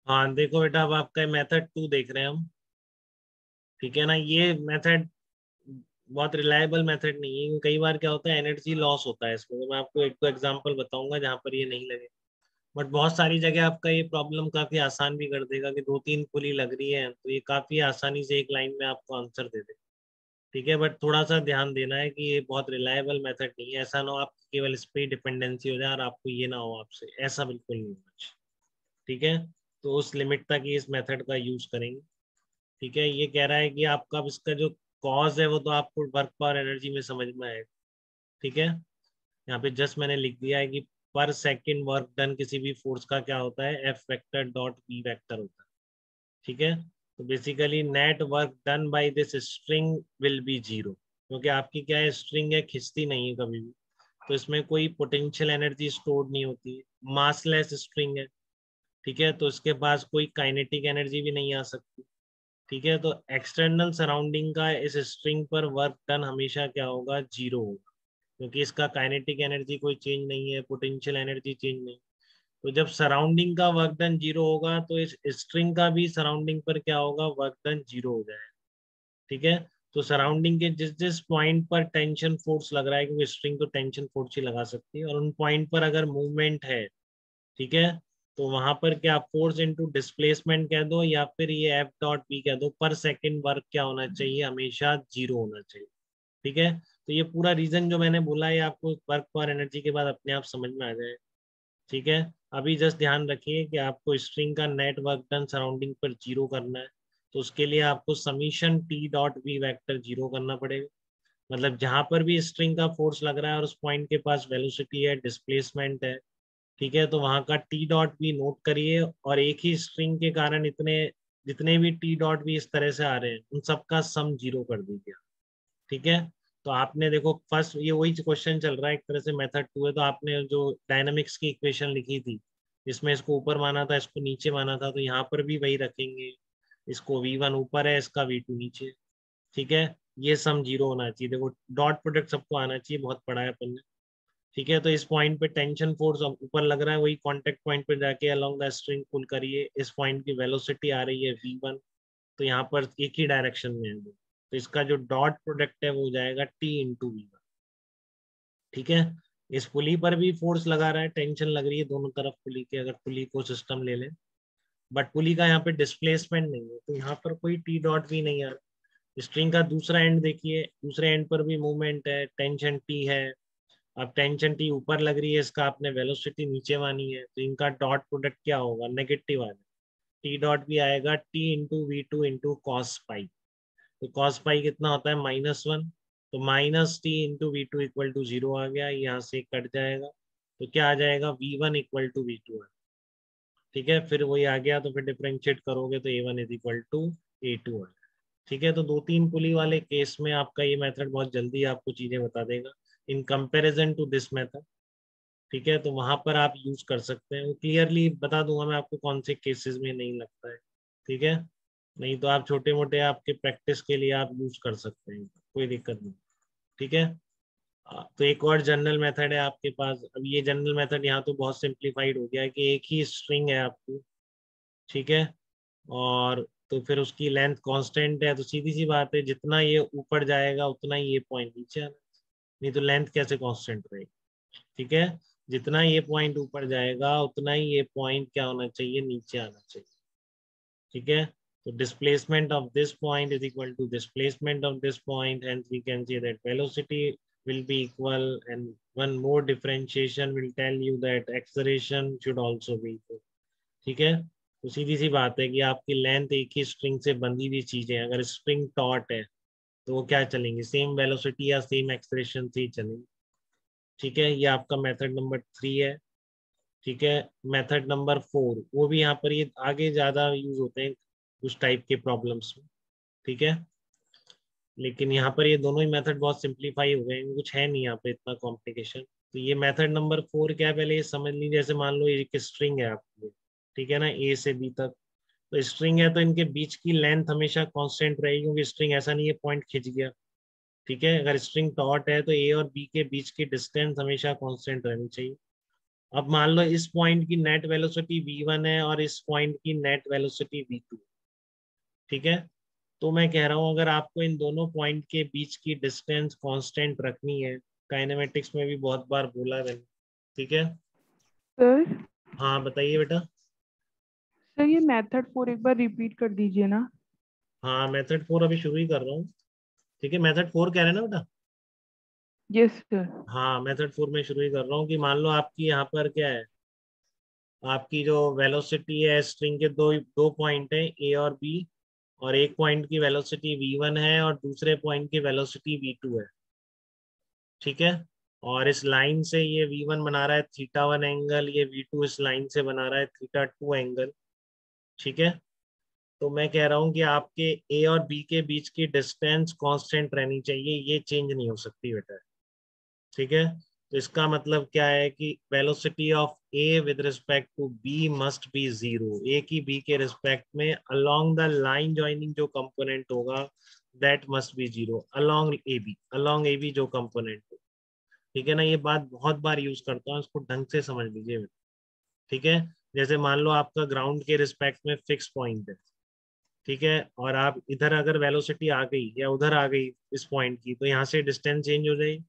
हाँ देखो बेटा, अब आपका मेथड 2 देख रहे हैं हम। ठीक है ना, ये मेथड बहुत रिलायबल मेथड नहीं है, क्योंकि कई बार क्या होता है, एनर्जी लॉस होता है इसमें। तो मैं आपको एक दो एग्जांपल बताऊंगा जहां पर ये नहीं लगे। बट बहुत सारी जगह आपका ये प्रॉब्लम काफी आसान भी कर देगा कि दो तीन पुली लग रही है तो ये काफी आसानी से एक लाइन में आपको आंसर दे दे। ठीक है, बट थोड़ा सा ध्यान देना है कि ये बहुत रिलायबल मेथड नहीं है। ऐसा ना हो आप केवल इस पे ही डिपेंडेंसी हो जाए और आपको ये ना हो आपसे, ऐसा बिल्कुल नहीं होना चाहिए। ठीक है, तो उस लिमिट तक ही इस मेथड का यूज करेंगे। ठीक है, ये कह रहा है कि आपका अब इसका जो कॉज है वो तो आपको वर्क पावर एनर्जी में समझ में आएगा। ठीक है, यहाँ पे जस्ट मैंने लिख दिया है कि पर सेकंड वर्क डन किसी भी फोर्स का क्या होता है, F vector dot V vector होता है। ठीक है, तो basically net work done by this string will be zero, क्योंकि आपकी क्या है, स्ट्रिंग है, खिंचती नहीं है कभी भी। तो इसमें कोई पोटेंशियल एनर्जी स्टोर नहीं होती, मासलेस स्ट्रिंग है। ठीक है, तो इसके पास कोई काइनेटिक एनर्जी भी नहीं आ सकती। ठीक है, तो एक्सटर्नल सराउंडिंग का इस स्ट्रिंग पर वर्क डन हमेशा क्या होगा, जीरो होगा, क्योंकि इसका काइनेटिक एनर्जी कोई चेंज नहीं है, पोटेंशियल एनर्जी चेंज नहीं। तो जब सराउंडिंग का वर्क डन जीरो होगा तो इस स्ट्रिंग का भी सराउंडिंग पर क्या होगा, वर्क डन जीरो हो जाएगा। ठीक है, तो सराउंडिंग के जिस जिस पॉइंट पर टेंशन फोर्स लग रहा है, क्योंकि स्ट्रिंग तो टेंशन फोर्स ही लगा सकती है, और उन पॉइंट पर अगर मूवमेंट है, ठीक है, तो वहां पर क्या फोर्स इनटू डिस्प्लेसमेंट कह दो या फिर ये एफ डॉट बी कह दो, पर सेकंड वर्क क्या होना चाहिए, हमेशा जीरो होना चाहिए। ठीक है, तो ये पूरा रीजन जो मैंने बोला है आपको वर्क पर एनर्जी के बाद अपने आप समझ में आ जाए। ठीक है, अभी जस्ट ध्यान रखिए कि आपको स्ट्रिंग का नेट वर्क डन सराउंडिंग पर जीरो करना है। तो उसके लिए आपको summation T dot V vector zero करना पड़ेगा। मतलब जहां पर भी स्ट्रिंग का फोर्स लग रहा है और उस पॉइंट के पास वेलोसिटी है, डिस्प्लेसमेंट है, ठीक है, तो वहां का टी डॉट भी नोट करिए, और एक ही स्ट्रिंग के कारण इतने जितने भी टी डॉट भी इस तरह से आ रहे हैं उन सबका सम जीरो कर दीजिए। ठीक है, तो आपने देखो फर्स्ट ये वही क्वेश्चन चल रहा है, एक तरह से मेथड 2 है, तो आपने जो डायनामिक्स की इक्वेशन लिखी थी, इसमें इसको ऊपर माना था, इसको नीचे माना था, तो यहाँ पर भी वही रखेंगे। इसको V1 ऊपर है, इसका V2 नीचे। ठीक है, ये सम जीरो होना चाहिए। देखो डॉट प्रोडक्ट सबको आना चाहिए, बहुत पढ़ा है अपन ने। ठीक है, तो इस पॉइंट पे टेंशन फोर्स ऊपर लग रहा है, वही कांटेक्ट पॉइंट पे जाके अलोंग द स्ट्रिंग पुल करिए। इस पॉइंट की वेलोसिटी आ रही है V1, तो यहाँ पर एक ही डायरेक्शन में है वो। तो इसका जो डॉट प्रोडक्ट है वो हो जाएगा T इंटू V1। ठीक है, इस पुली पर भी फोर्स लगा रहा है, टेंशन लग रही है दोनों तरफ पुली के, अगर पुली को सिस्टम ले लें। बट पुली का यहाँ पे डिस्प्लेसमेंट नहीं है, तो यहाँ पर कोई टी डॉट भी नहीं आ रहा। स्ट्रिंग का दूसरा एंड देखिए, दूसरे एंड पर भी मूवमेंट है, टेंशन टी है। अब टेंशन टी ऊपर लग रही है, इसका आपने वेलोसिटी नीचे मानी है, तो इनका डॉट प्रोडक्ट क्या होगा, नेगेटिव आएगा। टी डॉट भी आएगा T into V2 into cos pi. तो कॉस पाई कितना होता है, -1। तो -T into V2 equal to zero आ गया, यहाँ से कट जाएगा। तो क्या आ जाएगा, V1 इक्वल टू V2 है। ठीक है, फिर वही आ गया, तो फिर डिफरेंशिएट करोगे तो A1 is equal to A2 है। ठीक है, तो दो तीन पुली वाले केस में आपका ये मेथड बहुत जल्दी आपको चीजें बता देगा in comparison to this method. ठीक है, तो वहां पर आप यूज कर सकते हैं, वो क्लियरली बता दूंगा मैं आपको कौन से केसेस में नहीं लगता है। ठीक है, नहीं तो आप छोटे मोटे आपके प्रैक्टिस के लिए आप यूज कर सकते हैं, कोई दिक्कत नहीं। ठीक है, तो एक और जनरल मेथड है आपके पास। अब ये जनरल मेथड यहाँ तो बहुत सिंप्लीफाइड हो गया है कि एक ही स्ट्रिंग है आपकी। ठीक है, और तो फिर उसकी लेंथ कांस्टेंट है, तो सीधी सी बात है, जितना ये ऊपर जाएगा उतना ही ये पॉइंट नीचे आना। नहीं तो लेंथ कैसे कांस्टेंट रहेगी। ठीक है, जितना ये पॉइंट ऊपर जाएगा उतना ही ये पॉइंट क्या होना चाहिए, नीचे आना चाहिए। ठीक है, तो displacement of this point is equal to displacement of this point, and we can say that velocity will be equal, and one more differentiation will tell you that acceleration should also be equal। ठीक है, तो सीधी सी बात है कि आपकी length एक ही string से बंधी हुई चीजें, अगर स्ट्रिंग टॉट है तो वो क्या चलेंगी, सेम वेलोसिटी या सेम एक्सलेरेशन से ही चलेंगी। ठीक है, ये आपका मेथड नंबर 3 है। ठीक है, मेथड नंबर 4 वो भी यहाँ पर ये आगे ज्यादा यूज होते हैं कुछ टाइप के प्रॉब्लम्स में। ठीक है, लेकिन यहाँ पर ये दोनों ही मेथड बहुत सिंप्लीफाई हो गए हैं, कुछ है नहीं यहाँ पे इतना कॉम्प्लिकेशन। तो ये मेथड नंबर 4 क्या है, पहले ये समझ लीजिए। जैसे मान लो ये एक स्ट्रिंग है आपकी, ठीक है ना, A से B तक। तो स्ट्रिंग है तो इनके बीच की लेंथ हमेशा कांस्टेंट रहेगी, क्योंकि स्ट्रिंग ऐसा नहीं है पॉइंट खिंच गया। ठीक है, अगर स्ट्रिंग टॉट है तो A और B के बीच की डिस्टेंस हमेशा कांस्टेंट रहनी चाहिए। अब मान लो इस पॉइंट की नेट वेलोसिटी v1 है और इस पॉइंट की नेट वेलोसिटी v2, ठीक है। तो मैं कह रहा हूँ अगर आपको इन दोनों पॉइंट के बीच की डिस्टेंस कांस्टेंट रखनी है, काइनेमेटिक्स में भी बहुत बार बोला है मैंने, ठीक है। सर हाँ बताइए बेटा। सर ये मेथड 4 एक बार रिपीट कर दीजिए ना। हाँ मेथड 4 अभी शुरू ही कर रहा हूँ, ठीक है। मेथड 4 कह रहे हैं ना बेटा? Yes sir. हाँ मेथड 4 में शुरू ही कर रहा हूँ कि मान लो आपकी यहाँ पर क्या है, आपकी जो वेलोसिटी है स्ट्रिंग के दो दो पॉइंट है ए और बी, और एक पॉइंट की वेलोसिटी v1 है और दूसरे पॉइंट की वेलोसिटी v2 है, ठीक है। और इस लाइन से ये v1 बना रहा है θ1 एंगल, ये v2 इस लाइन से बना रहा है θ2 एंगल, ठीक है। तो मैं कह रहा हूँ कि आपके ए और बी के बीच की डिस्टेंस कांस्टेंट रहनी चाहिए, ये चेंज नहीं हो सकती बेटा, ठीक है। तो इसका मतलब क्या है कि velocity of A with respect to B must be zero, A की बी के रिस्पेक्ट में अलोंग द लाइन जॉइनिंग जो कंपोनेंट होगा that must be zero along A B जो कंपोनेंट हो, ठीक है ना। ये बात बहुत बार यूज करता हूँ, इसको ढंग से समझ लीजिए, ठीक है। जैसे मान लो आपका ग्राउंड के रिस्पेक्ट में फिक्स पॉइंट है, ठीक है, और आप इधर अगर वेलोसिटी आ गई या उधर आ गई इस पॉइंट की, तो यहाँ से डिस्टेंस चेंज हो जाएगी,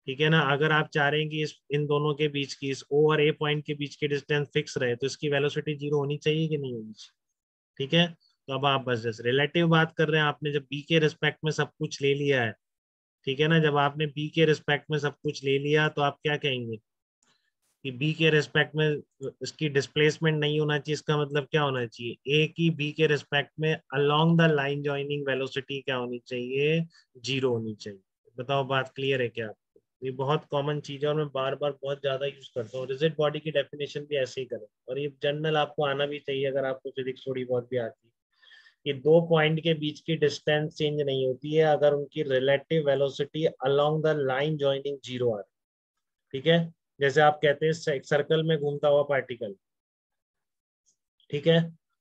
ठीक है ना। अगर आप चाह रहे हैं कि इस इन दोनों के बीच की, इस ओ और ए पॉइंट के बीच की डिस्टेंस फिक्स रहे, तो इसकी वेलोसिटी जीरो होनी चाहिए कि नहीं होनी चाहिए, ठीक है। तो अब आप बस जैसे रिलेटिव बात कर रहे हैं, आपने जब बी के रिस्पेक्ट में सब कुछ ले लिया है, ठीक है ना, जब आपने बी के रिस्पेक्ट में सब कुछ ले लिया तो आप क्या कहेंगे कि बी के रिस्पेक्ट में इसकी डिस्प्लेसमेंट नहीं होना चाहिए, इसका मतलब क्या होना चाहिए, ए की बी के रिस्पेक्ट में along the line joining velocity क्या होनी चाहिए, जीरो होनी चाहिए। बताओ बात क्लियर है क्या आपको? ये बहुत कॉमन चीज है और मैं बार बार बहुत ज्यादा यूज करता हूँ। रिजिड बॉडी की डेफिनेशन भी ऐसे ही करें, और ये जनरल आपको आना भी चाहिए अगर आपको फिजिक्स थोड़ी बहुत भी आती है। ये दो पॉइंट के बीच की डिस्टेंस चेंज नहीं होती है अगर उनकी relative velocity along the line joining zero आ रही है, ठीक है। जैसे आप कहते हैं एक सर्कल में घूमता हुआ पार्टिकल, ठीक है,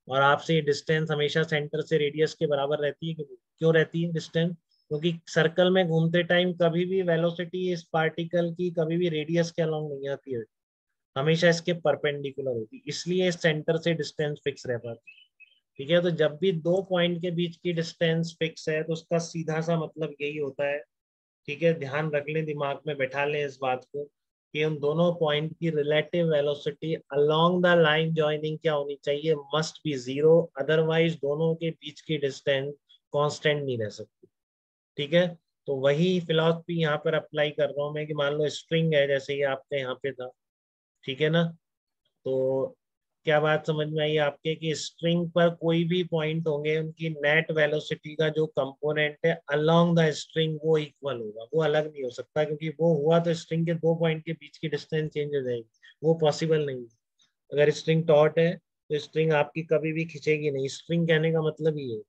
और आपसे ये डिस्टेंस हमेशा सेंटर से रेडियस के बराबर रहती है, क्यों रहती है डिस्टेंस? क्योंकि सर्कल में घूमते टाइम कभी भी वेलोसिटी इस पार्टिकल की कभी भी रेडियस के अलोंग नहीं आती है, हमेशा इसके परपेंडिकुलर होती है, इसलिए इस सेंटर से डिस्टेंस फिक्स रह पाती है, ठीक है। तो जब भी दो पॉइंट के बीच की डिस्टेंस फिक्स है तो उसका सीधा सा मतलब यही होता है, ठीक है। ध्यान रख लें, दिमाग में बैठा लें इस बात को कि उन दोनों पॉइंट की relative velocity along the line joining क्या होनी चाहिए, मस्ट बी जीरो, अदरवाइज दोनों के बीच की डिस्टेंस कांस्टेंट नहीं रह सकती, ठीक है। तो वही फिलॉसफी यहाँ पर अप्लाई कर रहा हूँ मैं कि मान लो स्ट्रिंग है जैसे ये आपके यहाँ पे था, ठीक है ना। तो क्या बात समझ में आई आपके कि स्ट्रिंग पर कोई भी पॉइंट होंगे उनकी नेट वेलोसिटी का जो कंपोनेंट है अलोंग द स्ट्रिंग वो इक्वल होगा, वो अलग नहीं हो सकता, क्योंकि वो हुआ तो स्ट्रिंग के दो पॉइंट के बीच की डिस्टेंस चेंज हो जाएगी, वो पॉसिबल नहीं है। अगर स्ट्रिंग टॉट है तो स्ट्रिंग आपकी कभी भी खिंचेगी नहीं, स्ट्रिंग कहने का मतलब ये है,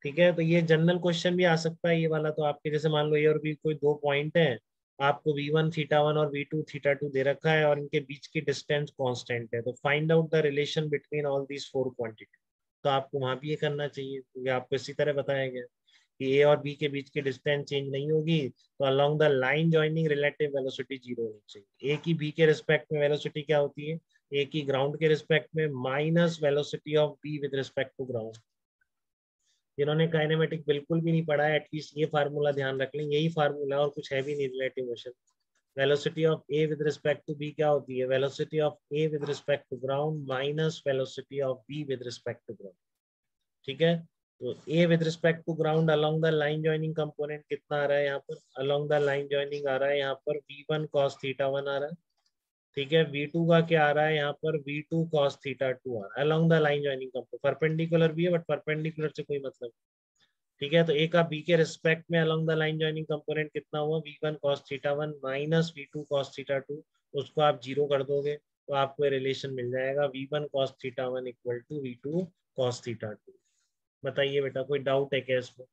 ठीक है। तो ये जनरल क्वेश्चन भी आ सकता है ये वाला, तो आपके जैसे मान लो ये और भी कोई दो पॉइंट है, आपको v1 θ1 और v2 θ2 दे रखा है और इनके बीच की डिस्टेंस कांस्टेंट है, तो find out the relation between all these four quantity. तो आपको वहां भी ये करना चाहिए क्योंकि आपको इसी तरह बताया गया कि ए और बी के बीच की डिस्टेंस चेंज नहीं होगी, तो along the line joining relative velocity zero होनी चाहिए। ए की बी के रिस्पेक्ट में वेलोसिटी क्या होती है, ए की ग्राउंड के रिस्पेक्ट में minus velocity of B with respect to ground. जिन्होंने काइनेमेटिक बिल्कुल भी नहीं पढ़ा है एटलीस्ट ये फार्मूला ध्यान रख लें, यही फार्मूला और कुछ है भी नहीं relative motion. Velocity of A with respect to B क्या होती है, velocity of A with respect to ground minus velocity of B with respect to ground, ठीक है। तो A with respect to ground along the line joining component कितना आ रहा है यहाँ पर, अलोंग द लाइन जॉइनिंग आ रहा है यहाँ पर v1 cos θ1 आ रहा है, ठीक है। v2 का क्या आ रहा है यहाँ पर, v2 cos θ2 आ रहा है along the line joining component, perpendicular भी है बट परपेंडिकुलर से कोई मतलब, ठीक है। तो ए का बी के रिस्पेक्ट में along the line joining component कितना हुआ, v1 cos θ1 minus v2 cos θ2, उसको आप जीरो कर दोगे तो आपको ये रिलेशन मिल जाएगा v1 cos θ1 equal to v2 cos θ2। बताइए बेटा कोई डाउट है क्या इसमें?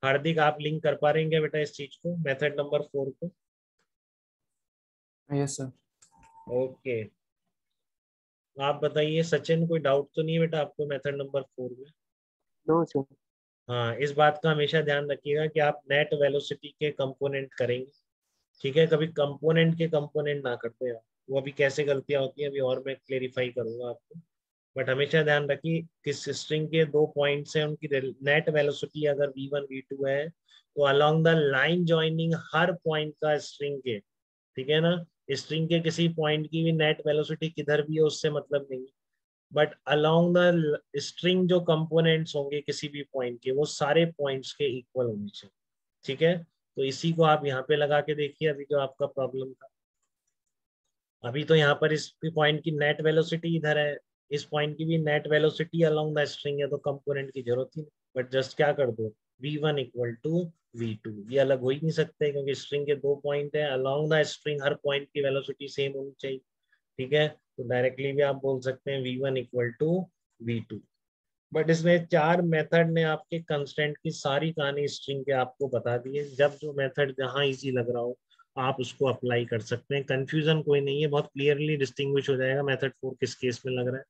हार्दिक आप लिंक कर पा रहे हैं क्या बेटा इस चीज को, मेथड नंबर 4 को? Yes sir. ओके, आप बताइए सचिन कोई डाउट तो नहीं है बेटा आपको मेथड नंबर 4 में? No sir. हाँ इस बात का हमेशा ध्यान रखिएगा कि आप नेट वेलोसिटी के कंपोनेंट करेंगे, ठीक है, कभी कंपोनेंट के कंपोनेंट ना करते हैं, वो अभी कैसे गलतियां होती हैं अभी और मैं क्लेरिफाई करूंगा आपको। बट हमेशा ध्यान रखिए किस स्ट्रिंग के 2 पॉइंट्स हैं, उनकी नेट वेलोसिटी अगर v1 v2 है तो along the line joining her point का स्ट्रिंग के, ठीक है ना, स्ट्रिंग के किसी पॉइंट की भी नेट वेलोसिटी किधर भी है उससे मतलब नहीं, बट अलोंग द स्ट्रिंग जो कंपोनेंट्स होंगे किसी भी पॉइंट के वो सारे पॉइंट्स के इक्वल होने चाहिए। ठीक है, तो इसी को आप यहाँ पे लगा के देखिए अभी जो आपका प्रॉब्लम था। अभी तो यहाँ पर इस पॉइंट की नेट वेलोसिटी इधर है, इस पॉइंट की भी net velocity along the string है, तो कंपोनेंट की जरूरत ही नहीं, बट जस्ट क्या कर दो v1 इक्वल टू v2, ये अलग हो ही नहीं सकते क्योंकि स्ट्रिंग के 2 पॉइंट है, along the string her point की वेलोसिटी सेम होनी चाहिए। ठीक है, तो डायरेक्टली भी आप बोल सकते हैं v1 equal to v2। But इसमें 4 मेथड ने आपके कंस्टेंट की सारी कहानी स्ट्रिंग के आपको बता दी है। जब जो मेथड जहाँ इजी लग रहा हो आप उसको अप्लाई कर सकते हैं, कंफ्यूजन कोई नहीं है, बहुत क्लियरली डिस्टिंग्विश हो जाएगा मेथड 4 किस केस में लग रहा है।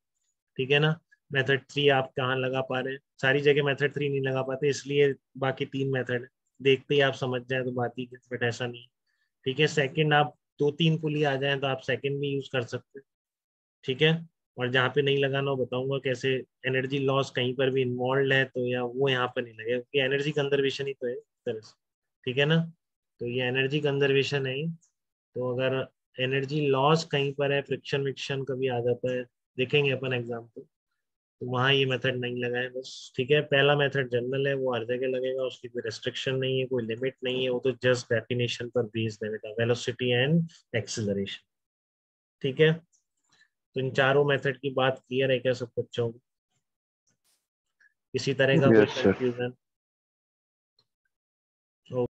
ठीक है ना, मेथड 3 आप कहाँ लगा पा रहे हैं, सारी जगह मेथड 3 नहीं लगा पाते, इसलिए बाकी 3 मेथड देखते ही आप समझ जाए तो बात ही, बट ऐसा नहीं। ठीक है, सेकंड आप 2-3 पुली आ जाए तो आप सेकंड भी यूज कर सकते हैं। ठीक है, और जहाँ पे नहीं लगाना हो बताऊंगा कैसे, एनर्जी लॉस कहीं पर भी इन्वॉल्व है तो या वो यहाँ पर नहीं लगेगा क्योंकि एनर्जी कंजर्वेशन ही तो है एक तरह से। ठीक है ना, तो ये एनर्जी कंजर्वेशन है। तो अगर एनर्जी लॉस कहीं पर है, फ्रिक्शन विक्शन कभी आ जाता है, देखेंगे अपन एग्जाम्पल, तो वहाँ ये मेथड नहीं लगा है बस। ठीक है, पहला मेथड जनरल है, वो हर जगह लगेगा, उसकी कोई रेस्ट्रिक्शन नहीं है, कोई लिमिट नहीं है, वो तो जस्ट डेफिनेशन पर बेस्ड है बेटा, वेलोसिटी एंड एक्सीलरेशन। ठीक है, तो इन चारों मेथड की बात क्लियर है क्या सब बच्चों को, किसी तरह का कोई यस सर। कंफ्यूजन?